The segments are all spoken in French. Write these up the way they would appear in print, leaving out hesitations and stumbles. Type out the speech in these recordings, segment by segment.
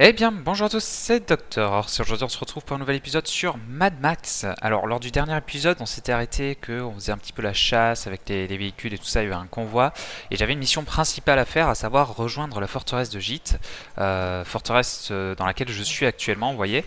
Eh bien, bonjour à tous, c'est Docteur. Alors, aujourd'hui, on se retrouve pour un nouvel épisode sur Mad Max. Alors, lors du dernier épisode, on s'était arrêté qu'on faisait un petit peu la chasse avec les véhicules et tout ça, il y avait un convoi. Et j'avais une mission principale à faire, à savoir rejoindre la forteresse de Gîte, forteresse dans laquelle je suis actuellement, vous voyez.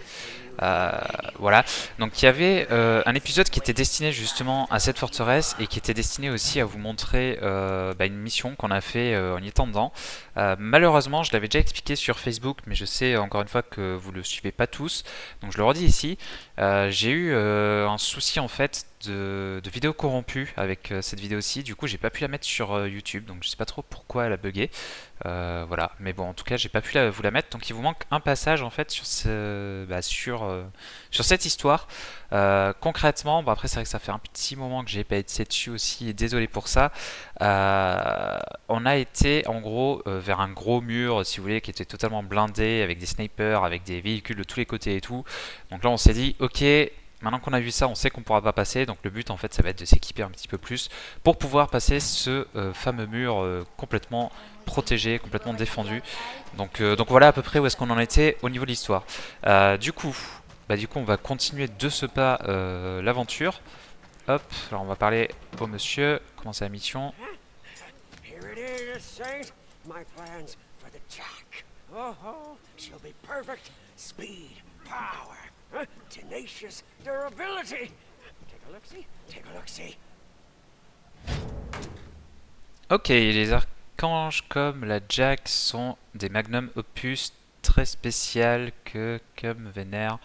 Euh, voilà. Donc il y avait un épisode qui était destiné justement à cette forteresse et qui était destiné aussi à vous montrer une mission qu'on a fait en y étant dedans. Malheureusement, je l'avais déjà expliqué sur Facebook, mais je sais encore une fois que vous le suivez pas tous, donc je le redis ici. J'ai eu un souci en fait de vidéo corrompue avec cette vidéo-ci. Du coup, j'ai pas pu la mettre sur YouTube, donc je sais pas trop pourquoi elle a bugué. Voilà, mais bon, en tout cas, j'ai pas pu vous la mettre, donc il vous manque un passage en fait sur cette histoire. Concrètement, bon, après c'est vrai que ça fait un petit moment que j'ai pas été dessus aussi, et désolé pour ça. On a été en gros vers un gros mur, si vous voulez, qui était totalement blindé avec des snipers, avec des véhicules de tous les côtés et tout. Donc là, on s'est dit, ok. Maintenant qu'on a vu ça, on sait qu'on pourra pas passer, donc le but en fait ça va être de s'équiper un petit peu plus pour pouvoir passer ce fameux mur complètement protégé, complètement défendu. Donc voilà à peu près où est-ce qu'on en était au niveau de l'histoire. Du coup, on va continuer de ce pas l'aventure. Hop, alors on va parler au monsieur, commencer la mission. Here it is, Saint. My plans for the Jack. Oh, she'll be perfect. Speed, power, tenacious durability. Take a look-see. Take a look-see. Ok, les archanges comme la Jack sont des magnum opus très spéciales que comme vénère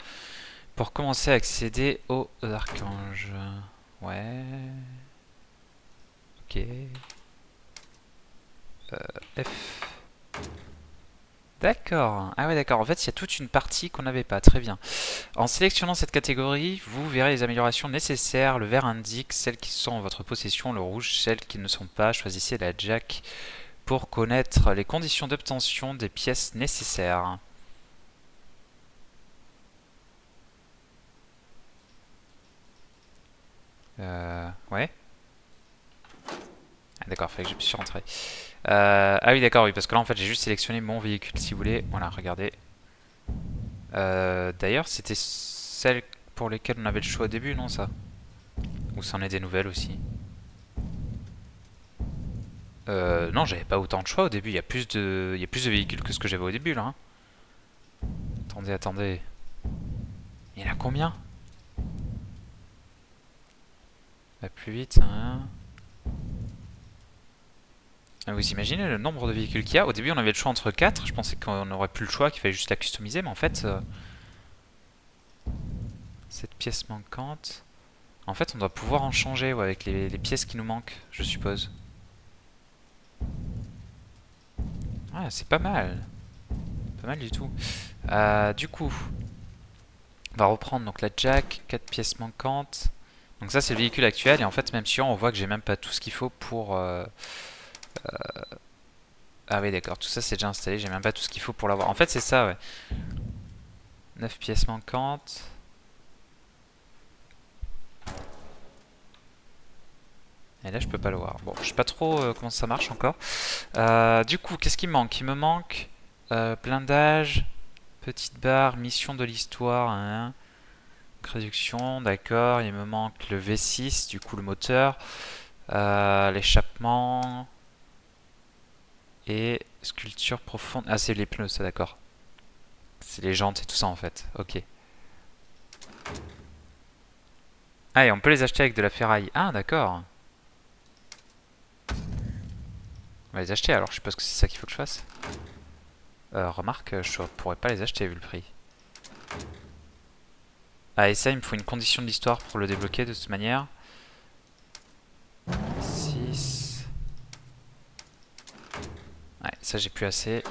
pour commencer à accéder aux archanges. Ouais. Ok. F. D'accord. Ah ouais, d'accord. En fait, il y a toute une partie qu'on n'avait pas. Très bien. En sélectionnant cette catégorie, vous verrez les améliorations nécessaires. Le vert indique celles qui sont en votre possession, le rouge celles qui ne sont pas. Choisissez la Jack pour connaître les conditions d'obtention des pièces nécessaires. Ouais. Ah, d'accord, fallait que j'appuie sur entrée. Ah oui, d'accord, oui, parce que là en fait j'ai juste sélectionné mon véhicule si vous voulez. Voilà, regardez. D'ailleurs, c'était celle pour lesquelles on avait le choix au début, non ça? Ou c'en est des nouvelles aussi? Non, j'avais pas autant de choix au début. Il y a plus de véhicules que ce que j'avais au début là. Hein. Attendez, attendez. Il y en a combien? Va plus vite, hein. Ah, vous imaginez le nombre de véhicules qu'il y a? Au début, on avait le choix entre 4. Je pensais qu'on aurait plus le choix, qu'il fallait juste la customiser, mais en fait, cette pièce manquante. En fait, on doit pouvoir en changer ouais, avec les pièces qui nous manquent, je suppose. Ouais, c'est pas mal. Pas mal du tout. Du coup, on va reprendre donc la Jack, 4 pièces manquantes. Donc ça c'est le véhicule actuel et en fait même si on voit que j'ai même pas tout ce qu'il faut pour... Ah oui d'accord, tout ça c'est déjà installé, j'ai même pas tout ce qu'il faut pour l'avoir. En fait c'est ça ouais. 9 pièces manquantes. Et là je peux pas le voir. Bon, je sais pas trop comment ça marche encore. Du coup, qu'est-ce qui me manque? Il me manque blindage, petite barre, mission de l'histoire, hein. Réduction, d'accord. Il me manque le V6, du coup le moteur, l'échappement et sculpture profonde. Ah, c'est les pneus, ça, d'accord. C'est les jantes et tout ça en fait. Ok. Ah, et on peut les acheter avec de la ferraille. Ah, d'accord. On va les acheter alors, je suppose que c'est ça qu'il faut que je fasse. Remarque, je pourrais pas les acheter vu le prix. Ah, et ça, il me faut une condition de l'histoire pour le débloquer de toute manière. 6. Ouais, ça j'ai plus assez.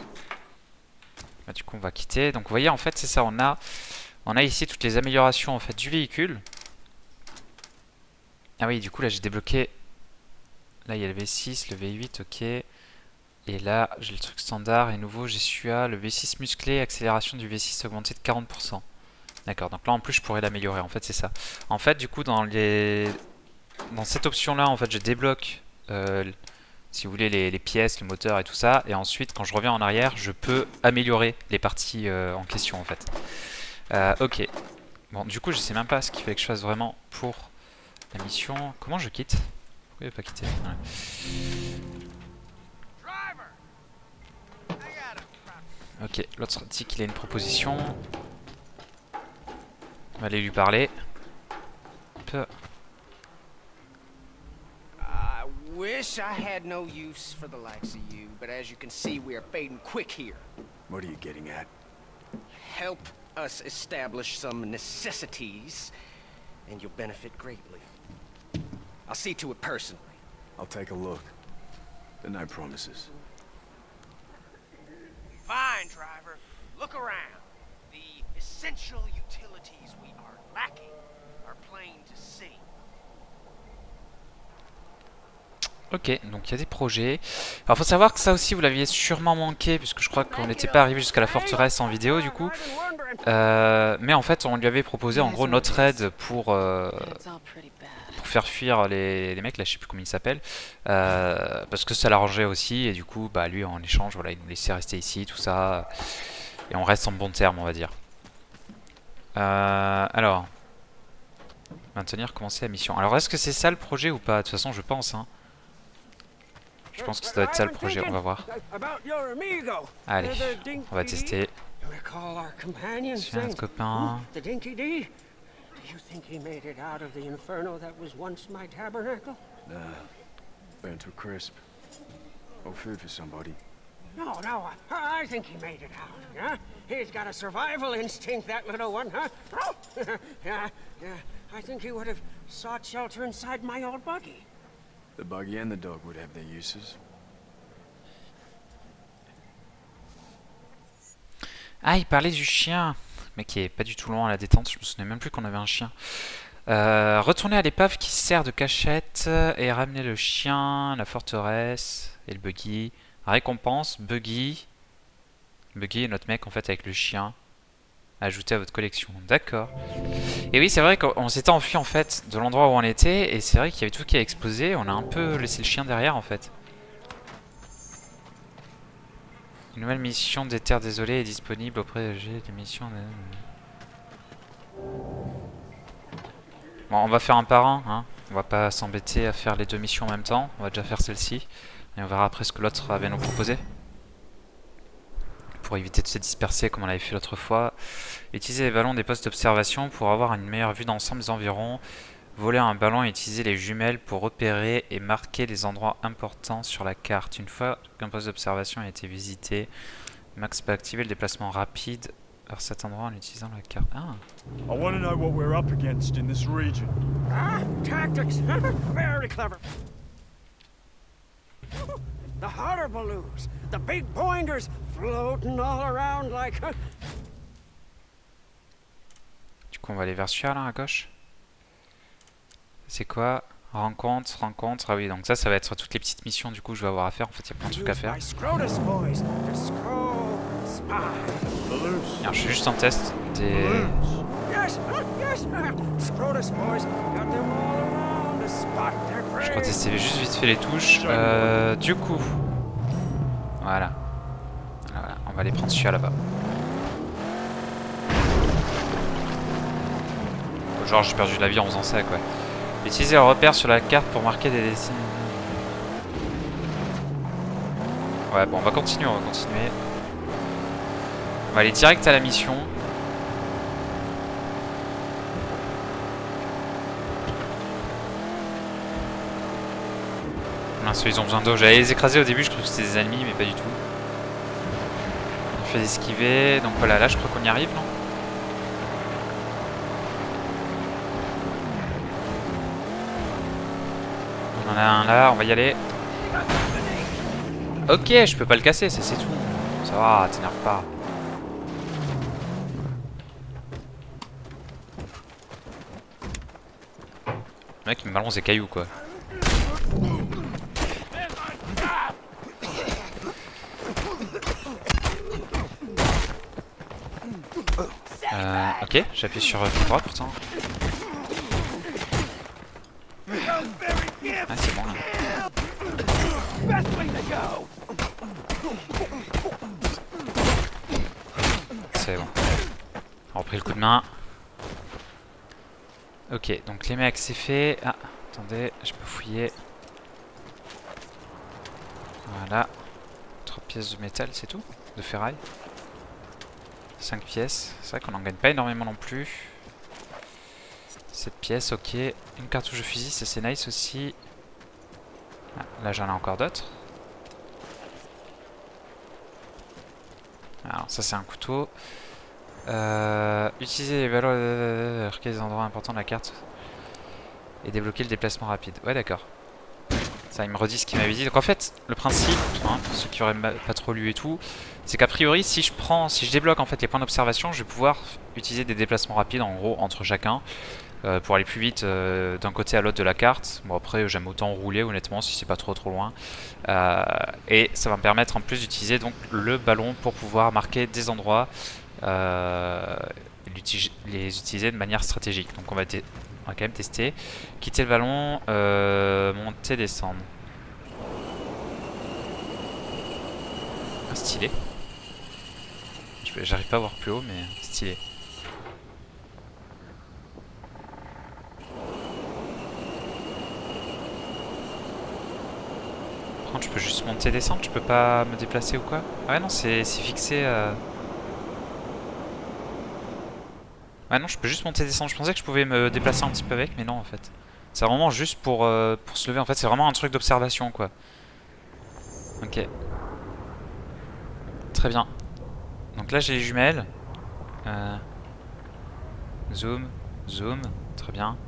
Bah, du coup, on va quitter. Donc, vous voyez, en fait, c'est ça. On a ici toutes les améliorations en fait du véhicule. Ah oui, du coup, là, j'ai débloqué. Là, il y a le V6, le V8, ok. Et là, j'ai le truc standard et nouveau, j'ai celui-là, le V6 musclé, accélération du V6 augmentée de 40%. D'accord, donc là en plus je pourrais l'améliorer, en fait c'est ça. En fait du coup dans cette option là, en fait je débloque si vous voulez, les pièces, le moteur et tout ça. Et ensuite, quand je reviens en arrière, je peux améliorer les parties en question en fait. Ok. Bon, du coup, je sais même pas ce qu'il fallait que je fasse vraiment pour la mission. Comment je quitte? Pourquoi il veut pas quitter? Ok, l'autre dit qu'il a une proposition. On va aller lui parler. Hop. I wish I had no use for the likes of you, but as you can see, we are fading quick here. What are you getting at? Help us establish some necessities, and you'll benefit greatly. I'll see to it personally. I'll take a look. The night promises. Fine, driver. Look around. The essential utilities we are lacking are plain to see. Ok, donc il y a des projets. Alors faut savoir que ça aussi vous l'aviez sûrement manqué puisque je crois qu'on n'était pas arrivé jusqu'à la forteresse en vidéo du coup. Mais en fait on lui avait proposé en gros notre aide pour faire fuir les mecs, là je sais plus comment ils s'appellent. Parce que ça l'arrangeait aussi et du coup bah lui en échange voilà, il nous laissait rester ici, tout ça. Et on reste en bon terme on va dire. Alors, maintenir, commencer la mission. Alors est-ce que c'est ça le projet ou pas? De toute façon je pense hein. Je pense que ça doit être ça le projet, on va voir. Allez, on va tester. C'est notre copain. Do you think he made it out of the inferno that was once my tabernacle? Nah. Burnt to a crisp. Oh, food for somebody. No, I think he made it out, yeah? He's got a survival instinct, that little one, huh? Yeah, I think he would have sought shelter inside my old buggy. The buggy and the dog would have their uses. Ah, il parlait du chien, mais qui est pas du tout loin à la détente. Je me souvenais même plus qu'on avait un chien. Retourner à l'épave qui sert de cachette et ramener le chien, la forteresse et le buggy. Récompense, buggy. Buggy est notre mec en fait avec le chien. Ajouter à votre collection. D'accord. Et oui, c'est vrai qu'on s'était enfui en fait de l'endroit où on était et c'est vrai qu'il y avait tout qui a explosé. On a un peu laissé le chien derrière en fait. Une nouvelle mission des terres désolées est disponible auprès des missions. Bon, on va faire un par un, hein. On va pas s'embêter à faire les deux missions en même temps. On va déjà faire celle-ci. Et on verra après ce que l'autre avait nous proposer. Pour éviter de se disperser comme on l'avait fait l'autre fois. Utiliser les ballons des postes d'observation pour avoir une meilleure vue d'ensemble des environs. Voler un ballon et utiliser les jumelles pour repérer et marquer les endroits importants sur la carte. Une fois qu'un poste d'observation a été visité, Max peut activer le déplacement rapide vers cet endroit en utilisant la carte. Ah. I want to know what we're up against in this region. Ah, tactics. Very clever. The hotter balloons, the big boingers floating all around like... Du coup, on va aller vers celui-là, là, à gauche. C'est quoi? Rencontre. Ah oui, donc ça va être toutes les petites missions du coup que je vais avoir à faire. En fait, il y a plein de trucs à faire. Alors, je suis juste en test des... Je crois tester juste vite fait les touches. Du coup... Voilà. On va aller prendre celui-là là-bas. Genre, j'ai perdu la vie en faisant ça, quoi. Utiliser un repère sur la carte pour marquer des dessins. Ouais, bon, on va continuer. On va aller direct à la mission. Mince, ils ont besoin d'eau. J'allais les écraser au début, je croyais que c'était des ennemis, mais pas du tout. On fait esquiver. Donc voilà, là je crois qu'on y arrive, non? On en a un là, on va y aller. Ok, je peux pas le casser, ça c'est tout. Ça va, t'énerve pas. Le mec il me balance des cailloux quoi. Ok, j'appuie sur clic droit pourtant. Ah, c'est bon là. C'est bon. On a repris le coup de main. Ok, donc les mecs c'est fait. Ah, attendez, je peux fouiller. Voilà. 3 pièces de métal, c'est tout? De ferraille. 5 pièces. C'est vrai qu'on n'en gagne pas énormément non plus. 7 pièces, ok. Une cartouche de fusil, ça c'est nice aussi. Ah, là j'en ai encore d'autres. Alors ça c'est un couteau. Utiliser les valeurs marquer les endroits importants de la carte et débloquer le déplacement rapide. Ouais d'accord. Ça il me redit ce qu'il m'avait dit. Donc en fait le principe, hein, pour ceux qui auraient pas trop lu et tout, c'est qu'a priori si je débloque en fait les points d'observation, je vais pouvoir utiliser des déplacements rapides en gros entre chacun. Pour aller plus vite d'un côté à l'autre de la carte. Bon après j'aime autant rouler honnêtement si c'est pas trop loin. Et ça va me permettre en plus d'utiliser donc le ballon pour pouvoir marquer des endroits, les utiliser de manière stratégique. Donc on va quand même tester. Quitter le ballon, monter, descendre. Ah, stylé. J'arrive pas à voir plus haut mais stylé. Je peux juste monter et descendre, je peux pas me déplacer ou quoi? Ouais non c'est fixé Ouais non je peux juste monter et descendre, je pensais que je pouvais me déplacer un petit peu avec mais non en fait. C'est vraiment juste pour se lever en fait, c'est vraiment un truc d'observation quoi. Ok. Très bien. Donc là j'ai les jumelles. Zoom, zoom, très bien.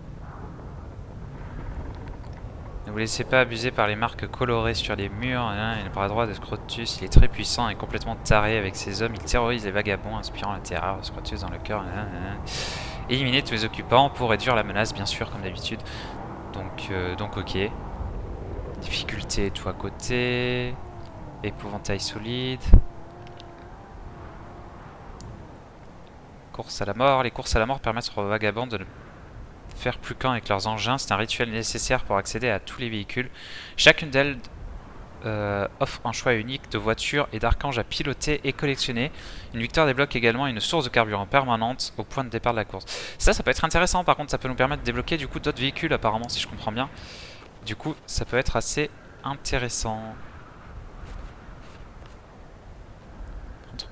Ne vous laissez pas abuser par les marques colorées sur les murs. Il est bras droit de Scrotus. Il est très puissant et complètement taré avec ses hommes. Il terrorise les vagabonds, inspirant la terreur. Scrotus dans le cœur. Éliminez tous les occupants pour réduire la menace, bien sûr, comme d'habitude. Donc ok. Difficulté, tout à côté. Épouvantail solide. Course à la mort. Les courses à la mort permettent aux vagabonds de ne faire plus qu'un avec leurs engins. C'est un rituel nécessaire pour accéder à tous les véhicules. Chacune d'elles offre un choix unique de voitures et d'archanges à piloter et collectionner. Une victoire débloque également une source de carburant permanente au point de départ de la course. Ça peut être intéressant. Par contre, ça peut nous permettre de débloquer du coup d'autres véhicules apparemment, si je comprends bien. Du coup, ça peut être assez intéressant.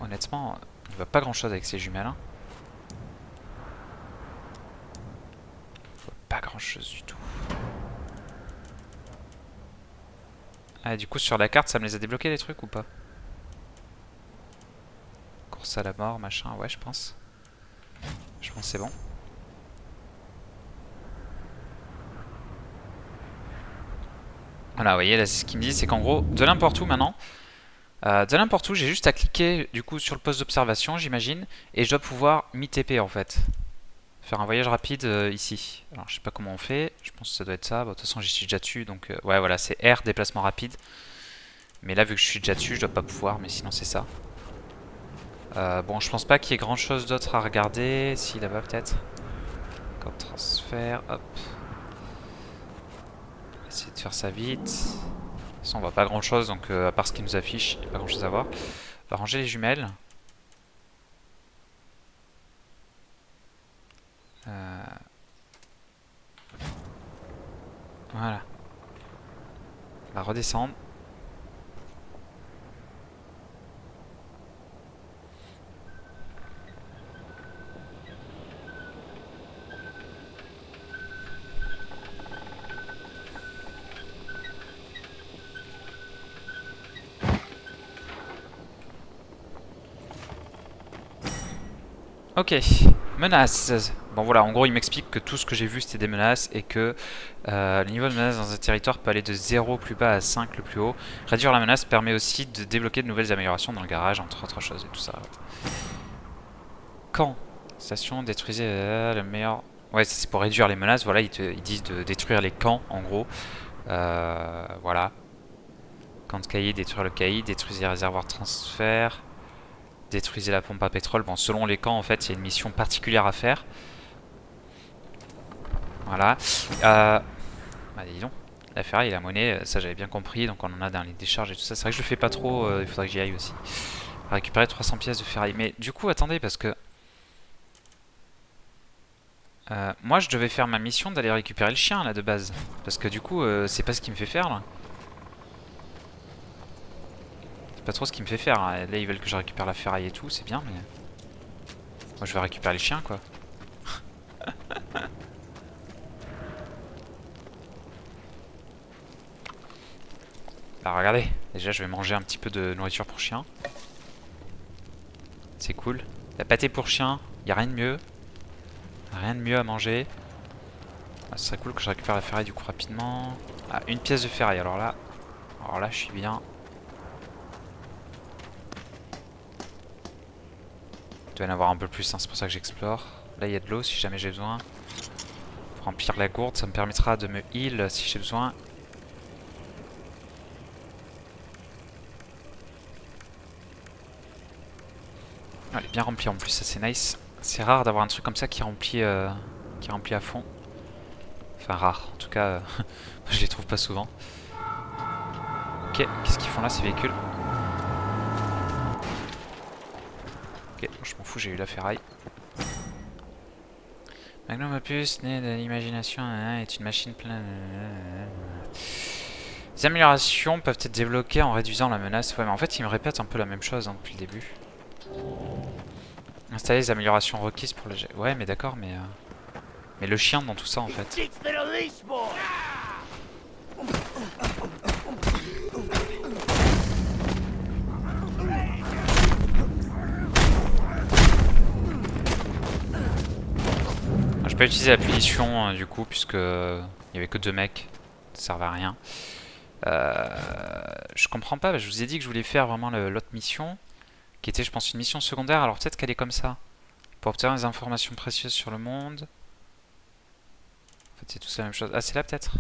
Honnêtement, on ne voit pas grand chose avec ces jumelles. Hein. Pas grand chose du tout. Ah, du coup, sur la carte, ça me les a débloqués les trucs ou pas? Course à la mort, machin, ouais, je pense. Je pense que c'est bon. Voilà, vous voyez, là, ce qu'il me dit, c'est qu'en gros, de n'importe où maintenant, de n'importe où, j'ai juste à cliquer du coup sur le poste d'observation, j'imagine, et je dois pouvoir mi-TP en fait. Faire un voyage rapide ici. Alors, je sais pas comment on fait, je pense que ça doit être ça. Bon, de toute façon, j'y suis déjà dessus, donc ouais, voilà, c'est R, déplacement rapide. Mais là, vu que je suis déjà dessus, je dois pas pouvoir, mais sinon, c'est ça. Bon, je pense pas qu'il y ait grand chose d'autre à regarder. Si, là-bas, peut-être. Corde transfert, hop. On va essayer de faire ça vite. De toute façon, on voit pas grand chose, donc à part ce qui nous affiche, il n'y a pas grand chose à voir. On va ranger les jumelles. Voilà. On va redescendre. Ok, menaces. Bon voilà, en gros il m'explique que tout ce que j'ai vu c'était des menaces et que le niveau de menace dans un territoire peut aller de 0 plus bas à 5 le plus haut. Réduire la menace permet aussi de débloquer de nouvelles améliorations dans le garage, entre autres choses et tout ça. Camp. Station, détruisez le meilleur... Ouais, c'est pour réduire les menaces, voilà, ils disent de détruire les camps en gros. Voilà. Camp de caillis, détruire le caillis, détruisez les réservoirs de transfert. Détruisez la pompe à pétrole. Bon, selon les camps, en fait, il y a une mission particulière à faire. Voilà. Bah, dis donc. La ferraille et la monnaie, ça j'avais bien compris, donc on en a dans les décharges et tout ça. C'est vrai que je le fais pas trop, il faudrait que j'y aille aussi. Récupérer 300 pièces de ferraille. Mais du coup, attendez, parce que... moi je devais faire ma mission d'aller récupérer le chien là de base. Parce que du coup, c'est pas ce qui me fait faire là. C'est pas trop ce qui me fait faire. Là, ils veulent que je récupère la ferraille et tout, c'est bien, mais... Moi je vais récupérer le chien quoi. Bah regardez, déjà je vais manger un petit peu de nourriture pour chien. C'est cool. La pâtée pour chien, y a rien de mieux. Rien de mieux à manger. Ah, ce serait cool que je récupère la ferraille du coup rapidement. Ah, une pièce de ferraille, alors là je suis bien. Il doit y en avoir un peu plus, hein, c'est pour ça que j'explore. Là il y a de l'eau si jamais j'ai besoin. Pour remplir la gourde, ça me permettra de me heal si j'ai besoin. Elle est bien remplie en plus, ça c'est nice. C'est rare d'avoir un truc comme ça qui remplit à fond. Enfin rare, en tout cas je les trouve pas souvent. Ok, qu'est-ce qu'ils font là ces véhicules? Ok, je m'en fous, j'ai eu la ferraille. Magnum Opus, né de l'imagination, est une machine pleine... Les améliorations peuvent être débloquées en réduisant la menace. Ouais, mais en fait, il me répète un peu la même chose hein, depuis le début. Installer les améliorations requises pour le jet. Ouais, mais d'accord, mais le chien dans tout ça en fait. Je peux pas utiliser la punition du coup, puisque il y avait que 2 mecs. Ça servait à rien. Je comprends pas, je vous ai dit que je voulais faire vraiment l'autre mission. Qui était, je pense, une mission secondaire. Alors peut-être qu'elle est comme ça. Pour obtenir des informations précieuses sur le monde. En fait, c'est tous la même chose. Ah, c'est là peut-être?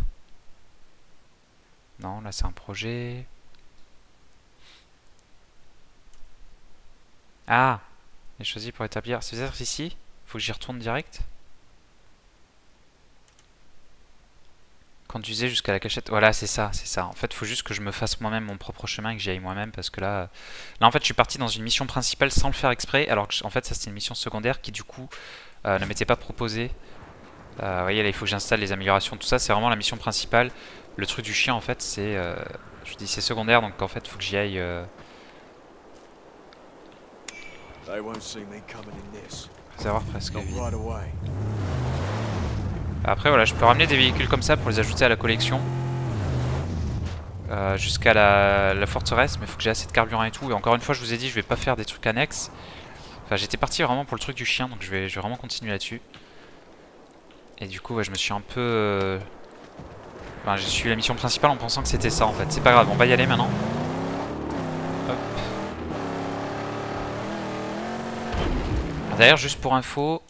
Non, là c'est un projet. Ah! J'ai choisi pour établir. C'est peut-être ici? Faut que j'y retourne direct? Conduisez jusqu'à la cachette. Voilà, c'est ça, c'est ça. En fait, il faut juste que je me fasse moi-même mon propre chemin et que j'y aille moi-même parce que là, en fait, je suis parti dans une mission principale sans le faire exprès, alors que, en fait, ça c'était une mission secondaire qui du coup ne m'était pas proposée. Vous voyez, là, il faut que j'installe les améliorations, tout ça. C'est vraiment la mission principale. Le truc du chien, en fait, c'est, je dis, c'est secondaire, donc en fait, il faut que j'y aille. Savoir presque. Après voilà, je peux ramener des véhicules comme ça pour les ajouter à la collection jusqu'à la forteresse, mais il faut que j'ai assez de carburant et tout. Et encore une fois, je vous ai dit, je vais pas faire des trucs annexes. Enfin, j'étais parti vraiment pour le truc du chien, donc je vais vraiment continuer là-dessus. Et du coup, ouais, je me suis un peu... Enfin, j'ai suivi la mission principale en pensant que c'était ça en fait. C'est pas grave, on va y aller maintenant. Hop. D'ailleurs, juste pour info...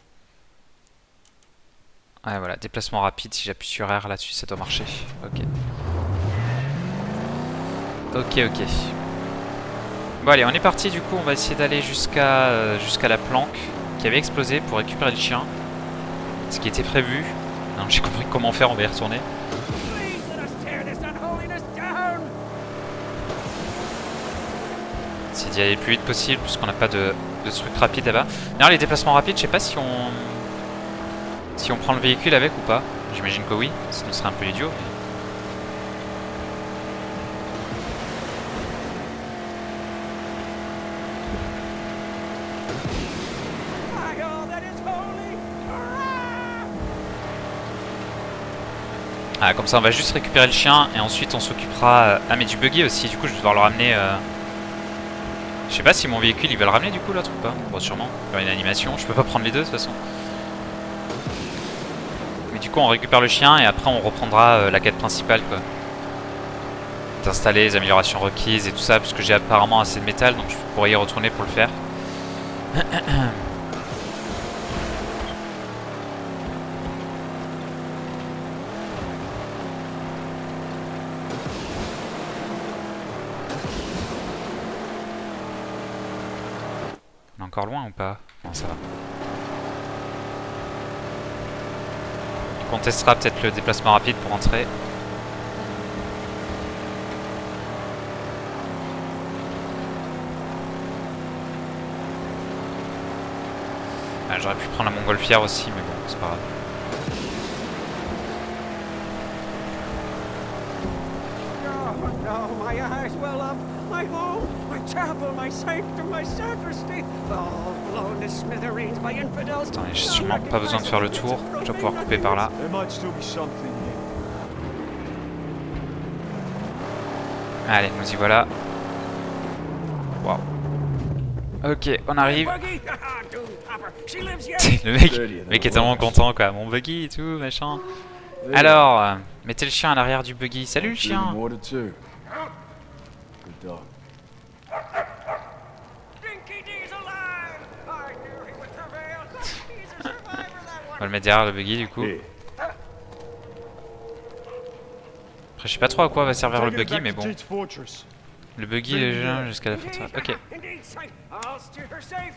Ouais, voilà, déplacement rapide, si j'appuie sur R là-dessus, ça doit marcher. Ok. Ok. Bon allez, on est parti du coup, on va essayer d'aller jusqu'à la planque qui avait explosé pour récupérer le chien. Ce qui était prévu. J'ai compris comment faire, on va y retourner. C'est d'y aller le plus vite possible puisqu'on n'a pas de truc rapide là-bas. D'ailleurs les déplacements rapides, je sais pas si on prend le véhicule avec ou pas. J'imagine que oui, sinon ce serait un peu idiot. Mais... Ah, comme ça on va juste récupérer le chien et ensuite on s'occupera... Ah mais du buggy aussi, du coup je vais devoir le ramener... Je sais pas si mon véhicule il va le ramener du coup l'autre ou pas. Bon sûrement, il y aura une animation, je peux pas prendre les deux de toute façon. Mais du coup on récupère le chien et après on reprendra la quête principale quoi. D'installer les améliorations requises et tout ça, parce que j'ai apparemment assez de métal donc je pourrais y retourner pour le faire. On est encore loin ou pas? Non, ça va. On testera peut-être le déplacement rapide pour rentrer. Ouais, j'aurais pu prendre la montgolfière aussi, mais bon, c'est pas grave. Oh no, my eyes well up. My home, my chapel, my sanctum, my sacristy, all blown to smithereens by infidels. Attends, j'ai sûrement pas besoin de faire le tour. Je dois pouvoir couper par là. There might still be something here. Allez, nous y voilà. Waouh. Ok, on arrive. Buggy? Dude, Hopper, she lives yet. Le mec est tellement content quoi. Mon buggy et tout, machin. Alors, mettez le chien à l'arrière du buggy. Salut le chien. Water too. Good dog. Dinky D's alive. I knew he would prevail. He's a survivor, that On one. va le mettre derrière le buggy du coup. Here. Après, je sais pas trop à quoi va servir le Take it buggy, back mais to bon. Jade's fortress. Le buggy est déjà jusqu'à la fin. Ok. Indeed, safe. I'll steer her safe.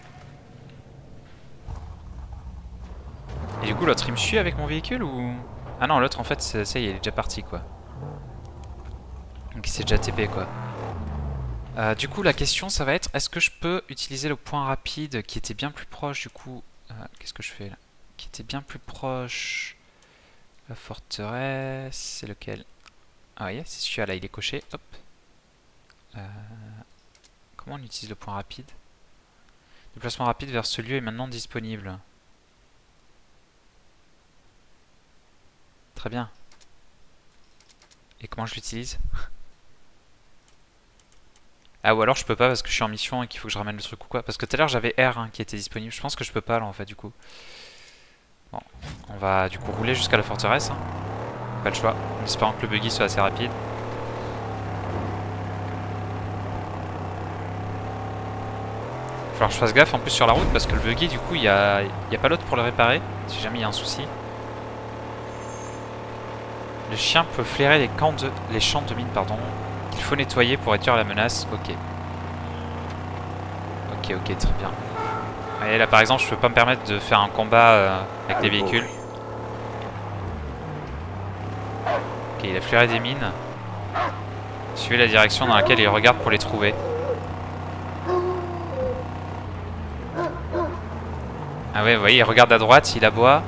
Et du coup, l'autre il me suit avec mon véhicule ou. Ah non, l'autre en fait, ça y est, il est déjà parti quoi. Donc il s'est déjà TP quoi. Du coup, la question ça va être est-ce que je peux utiliser le point rapide qui était bien plus proche du coup. Qu'est-ce que je fais là? Qui était bien plus proche. La forteresse, c'est lequel? Ah oui, c'est celui-là, là, il est coché. Hop. Comment on utilise le point rapide? Déplacement rapide vers ce lieu est maintenant disponible. Très bien. Et comment je l'utilise? Ah, ou alors je peux pas parce que je suis en mission et qu'il faut que je ramène le truc ou quoi. Parce que tout à l'heure j'avais R hein, qui était disponible. Je pense que je peux pas là en fait du coup. Bon, on va du coup rouler jusqu'à la forteresse. Hein. Pas le choix, en espérant que le buggy soit assez rapide. Il va falloir que je fasse gaffe en plus sur la route parce que le buggy du coup il y a pas l'autre pour le réparer. Si jamais il y a un souci. Le chien peut flairer les champs de mine, pardon. Il faut nettoyer pour réduire la menace. Ok. Ok, très bien. Et là par exemple je peux pas me permettre de faire un combat avec les véhicules. Ok, il a flairé des mines. Suivez la direction dans laquelle il regarde pour les trouver. Ah ouais, vous voyez, il regarde à droite, il aboie.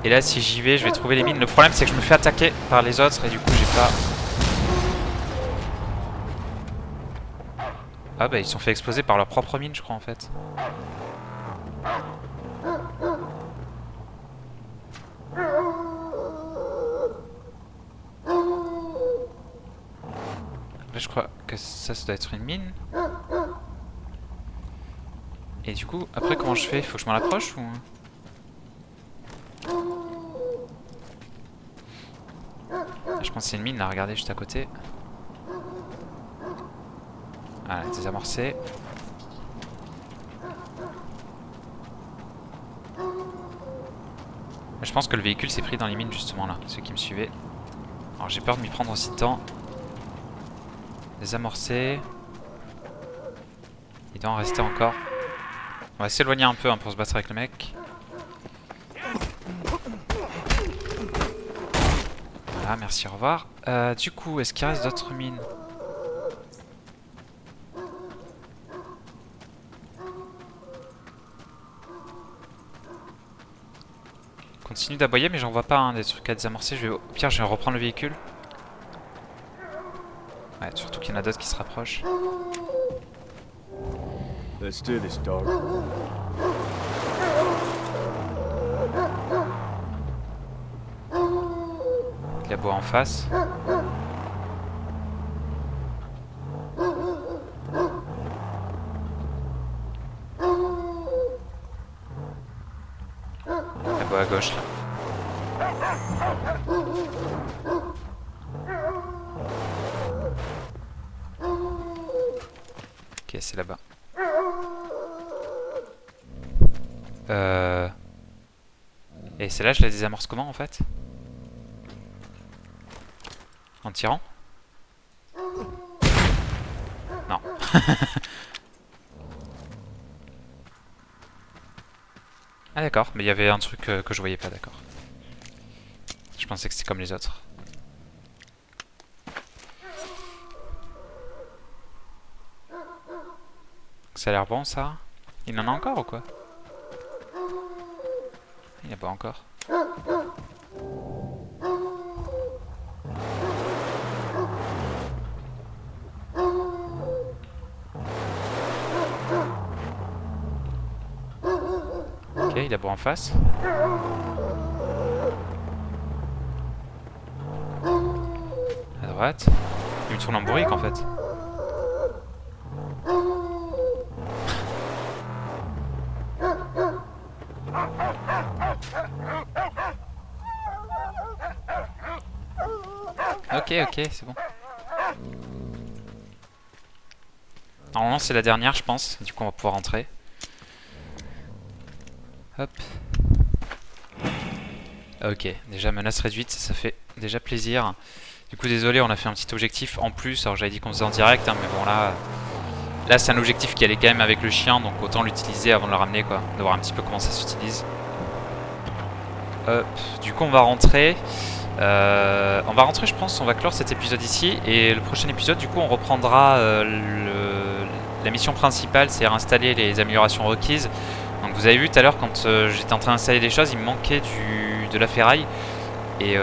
Et là, si j'y vais, je vais trouver les mines. Le problème, c'est que je me fais attaquer par les autres et du coup, j'ai pas... Ah bah, ils se sont fait exploser par leur propre mine, je crois, en fait. Là, je crois que ça doit être une mine. Et du coup, après, comment je fais? Il faut que je m'en approche ou... Je pense que c'est une mine là, regardez juste à côté. Voilà, désamorcé. Je pense que le véhicule s'est pris dans les mines justement là, ceux qui me suivaient. Alors j'ai peur de m'y prendre aussi de temps. Désamorcé. Il doit en rester encore. On va s'éloigner un peu hein, pour se battre avec le mec. Voilà, merci, au revoir. Du coup, est-ce qu'il reste d'autres mines? Continue d'aboyer, mais j'en vois pas hein, des trucs à désamorcer. Au pire, je vais reprendre le véhicule. Ouais, surtout qu'il y en a d'autres qui se rapprochent. Let's do this, dog. Il aboie en face. Il aboie à gauche là. Ok, c'est là-bas. Et celle-là, je la désamorce comment en fait? En tirant? Non. Ah d'accord, mais il y avait un truc que je voyais pas, d'accord. Je pensais que c'était comme les autres. Ça a l'air bon ça? Il en a encore ou quoi? Il aboie encore. Ok, il aboie en face. À droite. Il me tourne en bourrique en fait. Ok, ok, c'est bon. Normalement c'est la dernière je pense, du coup on va pouvoir rentrer. Hop. Ok, déjà menace réduite, ça fait déjà plaisir. Du coup désolé, on a fait un petit objectif en plus, alors j'avais dit qu'on faisait en direct, hein, mais bon là c'est un objectif qui allait quand même avec le chien, donc autant l'utiliser avant de le ramener quoi, de voir un petit peu comment ça s'utilise. Hop, du coup on va rentrer. Je pense, on va clore cet épisode ici, et le prochain épisode du coup on reprendra la mission principale, c'est installer les améliorations requises. Donc vous avez vu tout à l'heure quand j'étais en train d'installer des choses, il me manquait de la ferraille, et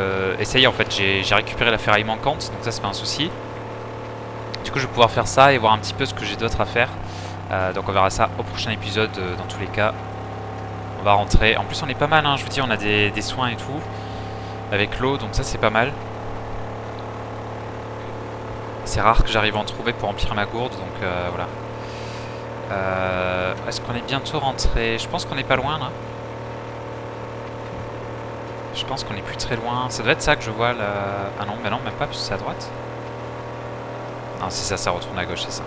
ça y est en fait j'ai récupéré la ferraille manquante, donc ça c'est pas un souci. Du coup je vais pouvoir faire ça et voir un petit peu ce que j'ai d'autre à faire. Donc on verra ça au prochain épisode dans tous les cas. On va rentrer, en plus on est pas mal hein, je vous dis on a des soins et tout avec l'eau, donc ça c'est pas mal. C'est rare que j'arrive à en trouver pour remplir ma gourde, donc voilà. Est-ce qu'on est bientôt rentré? Je pense qu'on est pas loin là. Je pense qu'on est plus très loin. Ça doit être ça que je vois là. Ah non, mais non, même pas, parce que c'est à droite. Non, c'est ça, ça retourne à gauche, c'est ça.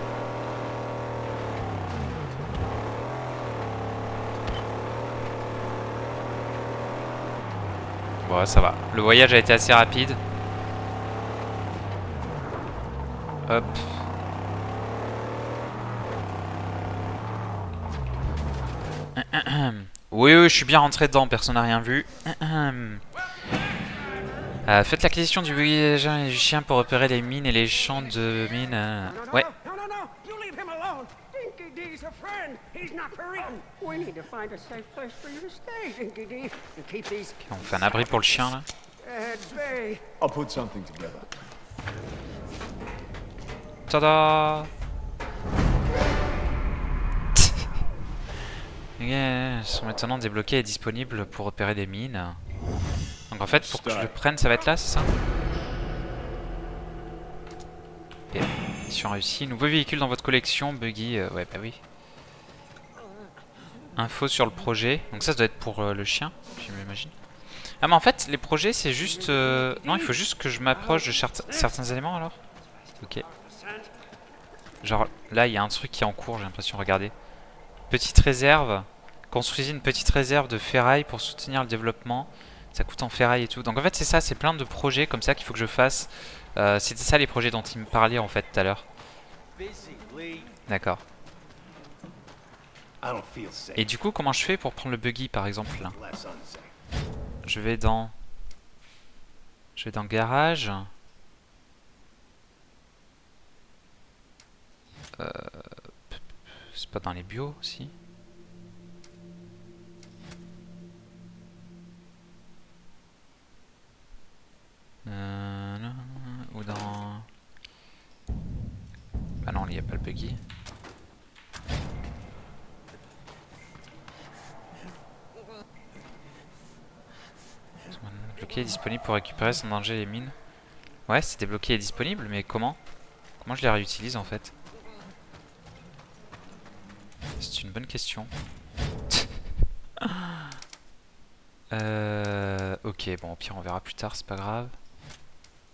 Bon, ça va. Le voyage a été assez rapide. Hop. Oui, oui, je suis bien rentré dedans, personne n'a rien vu. Faites l'acquisition du buggy et du chien pour repérer les mines et les champs de mines. Ouais. No, you leave him alone. Dinky D's a friend. He's not for eating. We need to find a safe place for you to stay, Dinky D, and keep these On fait un abri pour le chien là. at bay. I'll put something together. Tada! Yeah, sont maintenant débloqués et disponibles pour repérer des mines. Donc en fait, pour que je le prenne, ça va être là, c'est ça? Ok, mission réussie. Nouveau véhicule dans votre collection, buggy. Ouais, bah oui. Info sur le projet. Donc ça doit être pour le chien, je m'imagine. Ah mais en fait, les projets, c'est juste... Non, il faut juste que je m'approche de certains éléments alors. Ok. Genre, là, il y a un truc qui est en cours, j'ai l'impression. Regardez. Petite réserve. Construisez une petite réserve de ferraille pour soutenir le développement. Ça coûte en ferraille et tout. Donc en fait, c'est ça, c'est plein de projets comme ça qu'il faut que je fasse. C'était ça les projets dont il me parlait en fait tout à l'heure. D'accord. Et du coup, comment je fais pour prendre le buggy par exemple là? Je vais dans garage. C'est pas dans les bios aussi? Ou dans... Bah non, il n'y a pas le buggy. Débloqué est disponible pour récupérer sans danger les mines. Ouais, c'est débloqué et disponible, mais comment? Comment je les réutilise en fait? C'est une bonne question. Ok, bon, au pire, on verra plus tard, c'est pas grave.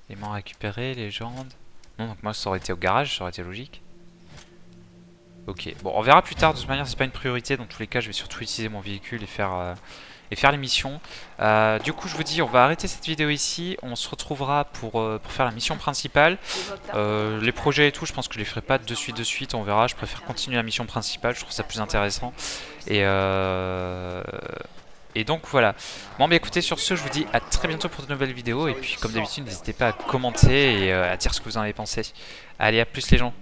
Éléments récupérés, légende. Non, donc moi, ça aurait été au garage, ça aurait été logique. Ok, bon, on verra plus tard, de toute manière, c'est pas une priorité. Dans tous les cas, je vais surtout utiliser mon véhicule et faire les missions. Du coup, je vous dis, on va arrêter cette vidéo ici. On se retrouvera pour faire la mission principale. Les projets et tout, je pense que je les ferai pas de suite, on verra. Je préfère continuer la mission principale, je trouve ça plus intéressant. Et donc voilà. Bon bah écoutez, sur ce, je vous dis à très bientôt pour de nouvelles vidéos. Et puis comme d'habitude, n'hésitez pas à commenter et à dire ce que vous en avez pensé. Allez, à plus les gens.